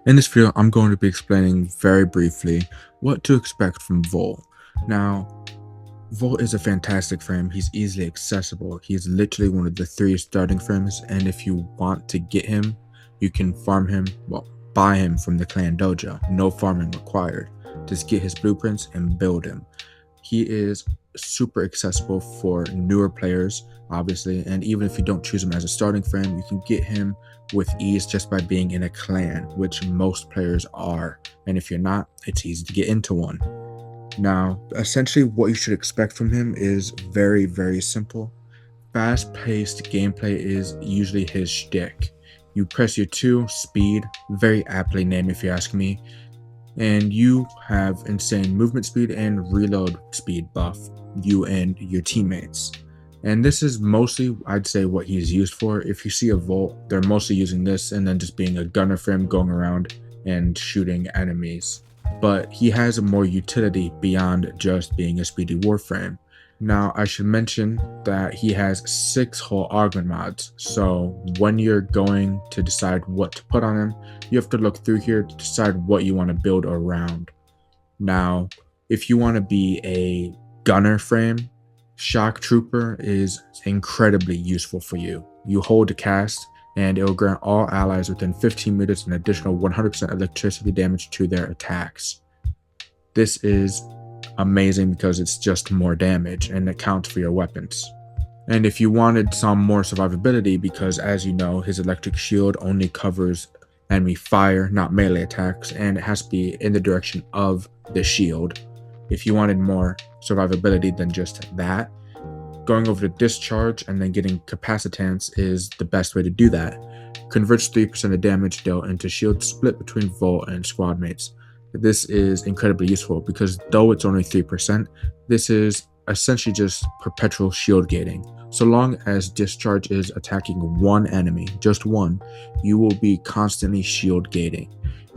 In this video, I'm going to be explaining very briefly what to expect from Vol. Now, Vol is a fantastic frame. He's easily accessible. He's literally one of the 3 starting frames, and if you want to get him, you can farm him, well, buy him from the clan dojo. No farming required. Just get his blueprints and build him. He is super accessible for newer players, obviously, and even if you don't choose him as a starting frame, you can get him with ease just by being in a clan, which most players are. And if you're not, it's easy to get into one. Now, essentially what you should expect from him is very, very simple. Fast-paced gameplay is usually his shtick. You press your 2, speed, very aptly named if you ask me, and you have insane movement speed and reload speed buff, you and your teammates. And this is mostly, I'd say, what he's used for. If you see a Volt, they're mostly using this and then just being a gunner frame going around and shooting enemies. But he has more utility beyond just being a speedy Warframe. Now, I should mention that he has 6 whole Augment Mods, so when you're going to decide what to put on him, you have to look through here to decide what you want to build around. Now, if you want to be a gunner frame, Shock Trooper is incredibly useful for you. You hold to cast, and it will grant all allies within 15 meters an additional 100% electricity damage to their attacks. This is amazing because it's just more damage and it counts for your weapons. And if you wanted some more survivability, because as you know, his electric shield only covers enemy fire, not melee attacks, and it has to be in the direction of the shield. If you wanted more survivability than just that, going over to discharge and then getting capacitance is the best way to do that. Converts 3% of damage dealt into shield split between Volt and squad mates. This is incredibly useful because though it's only 3%, this is essentially just perpetual shield gating. So long as discharge is attacking one enemy, just one, you will be constantly shield gating.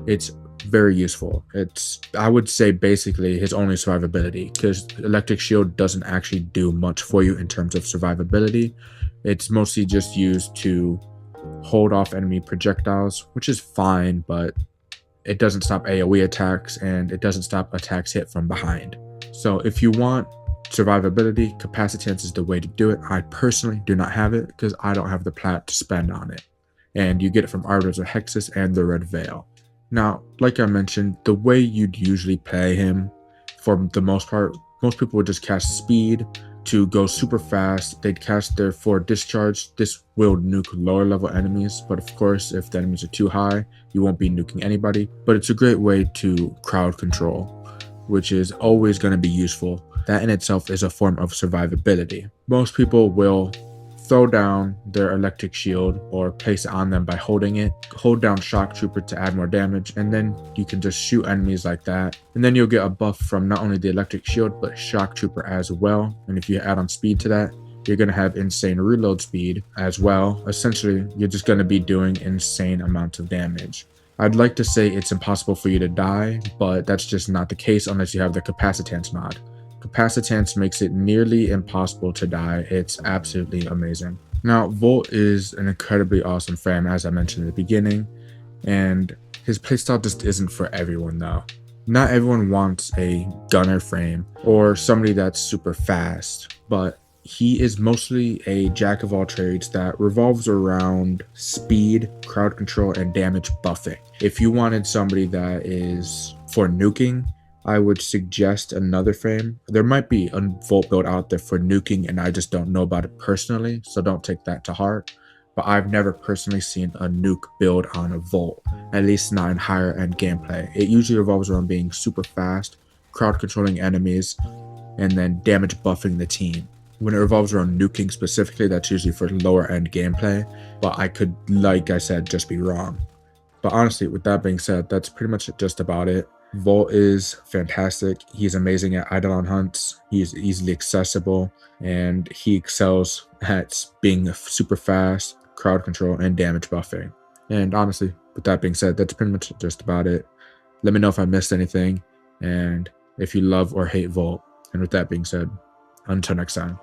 It's very useful. It's, I would say, basically his only survivability, because electric shield doesn't actually do much for you in terms of survivability. It's mostly just used to hold off enemy projectiles, which is fine, but it doesn't stop AoE attacks and it doesn't stop attacks hit from behind. So if you want survivability, capacitance is the way to do it. I personally do not have it because I don't have the plat to spend on it. And you get it from Arbiters of Hexus and the Red Veil. Now, like I mentioned, the way you'd usually play him, for the most part, most people would just cast speed to go super fast. They'd cast their 4 discharge. This will nuke lower level enemies, but of course, if the enemies are too high, you won't be nuking anybody. But it's a great way to crowd control, which is always going to be useful. That in itself is a form of survivability. Most people will throw down their electric shield or place it on them by holding it. Hold down Shock Trooper to add more damage, and then you can just shoot enemies like that. And then you'll get a buff from not only the electric shield, but Shock Trooper as well. And if you add on speed to that, you're going to have insane reload speed as well. Essentially, you're just going to be doing insane amounts of damage. I'd like to say it's impossible for you to die, but that's just not the case unless you have the capacitance mod. Capacitance makes it nearly impossible to die. It's absolutely amazing. Now, Volt is an incredibly awesome frame, as I mentioned at the beginning, and his playstyle just isn't for everyone though. Not everyone wants a gunner frame or somebody that's super fast, but he is mostly a jack of all trades that revolves around speed, crowd control, and damage buffing. If you wanted somebody that is for nuking, I would suggest another frame. There might be a Volt build out there for nuking and I just don't know about it personally, so don't take that to heart. But I've never personally seen a nuke build on a Volt, at least not in higher end gameplay. It usually revolves around being super fast, crowd controlling enemies, and then damage buffing the team. When it revolves around nuking specifically, that's usually for lower end gameplay, but I could, like I said, just be wrong. But honestly, with that being said, that's pretty much just about it. Volt is fantastic. He's amazing at Eidolon hunts. He's easily accessible, and he excels at being super fast, crowd control, and damage buffing. And honestly, with that being said, that's pretty much just about it. Let me know if I missed anything, and if you love or hate Volt. And with that being said, until next time.